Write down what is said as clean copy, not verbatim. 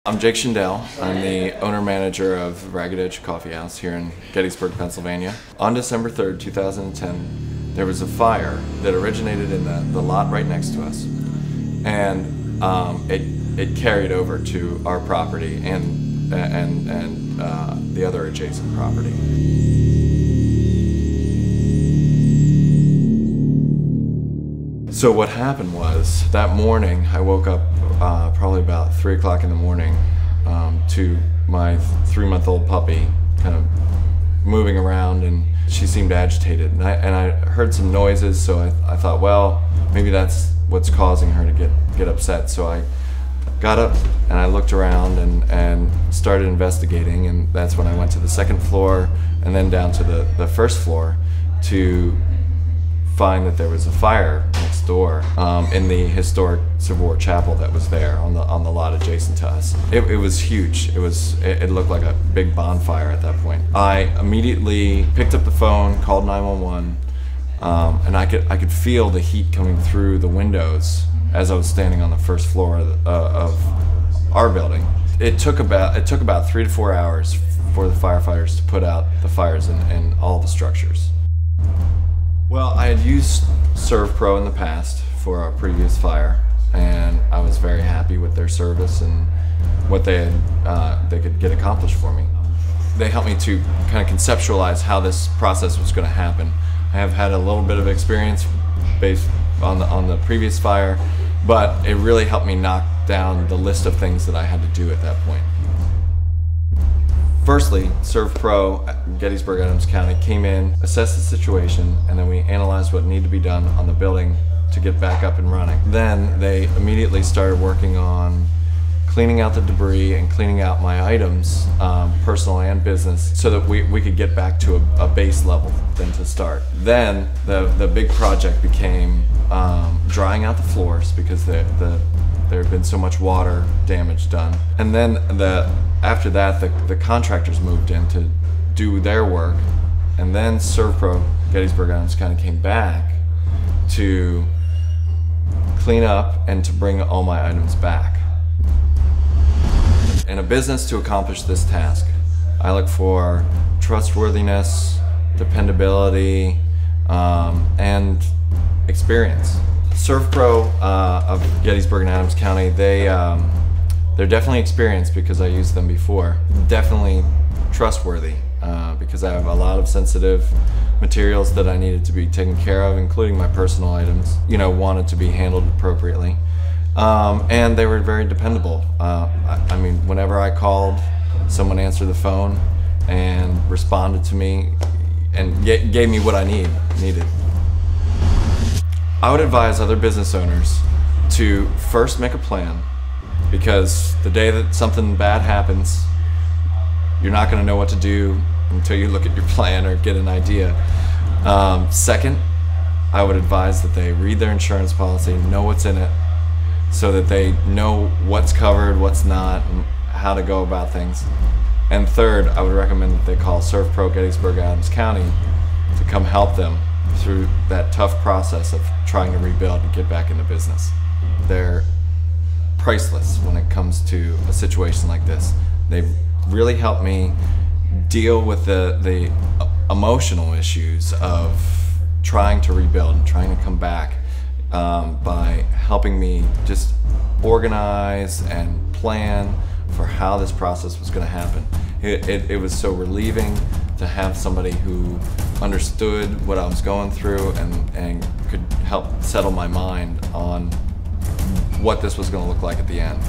I'm Jake Schindel. I'm the owner-manager of Ragged Edge Coffee House here in Gettysburg, Pennsylvania. On December 3rd, 2010, there was a fire that originated in the lot right next to us, and it carried over to our property and the other adjacent property. So what happened was, that morning I woke up probably about 3 o'clock in the morning to my 3-month-old puppy kind of moving around, and she seemed agitated, and I heard some noises, so I thought, well, maybe that's what's causing her to get upset. So I got up and I looked around and started investigating, and that's when I went to the second floor and then down to the first floor to find that there was a fire next door in the historic SERVPRO chapel that was there on the lot adjacent to us. It was huge. It looked like a big bonfire at that point. I immediately picked up the phone, called 911, and I could feel the heat coming through the windows as I was standing on the first floor of our building. It took about 3 to 4 hours for the firefighters to put out the fires in all the structures. Well, I had used SERVPRO in the past for a previous fire, and I was very happy with their service and what they could get accomplished for me. They helped me to kind of conceptualize how this process was going to happen. I have had a little bit of experience based on the previous fire, but it really helped me knock down the list of things that I had to do at that point. Firstly, SERVPRO, Gettysburg, Adams County, came in, assessed the situation, and then we analyzed what needed to be done on the building to get back up and running. Then they immediately started working on cleaning out the debris and cleaning out my items, personal and business, so that we could get back to a base level then to start. Then the big project became drying out the floors, because there had been so much water damage done. And then after that, the contractors moved in to do their work, and then SERVPRO, Gettysburg, Adams County, came back to clean up and to bring all my items back. In a business, to accomplish this task, I look for trustworthiness, dependability, and experience. SERVPRO of Gettysburg and Adams County, they're definitely experienced because I used them before. Definitely trustworthy because I have a lot of sensitive materials that I needed to be taken care of, including my personal items, wanted to be handled appropriately. And they were very dependable. I mean, whenever I called, someone answered the phone and responded to me and gave me what I needed. I would advise other business owners to first make a plan, because the day that something bad happens, you're not going to know what to do until you look at your plan or get an idea. Second, I would advise that they read their insurance policy, know what's in it, so that they know what's covered, what's not, and how to go about things. And third, I would recommend that they call SERVPRO Gettysburg, Adams County to come help them through that tough process of trying to rebuild and get back into business. They're priceless when it comes to a situation like this. They've really helped me deal with the emotional issues of trying to rebuild and trying to come back by helping me just organize and plan for how this process was going to happen. It was so relieving to have somebody who understood what I was going through and could help settle my mind on what this was going to look like at the end.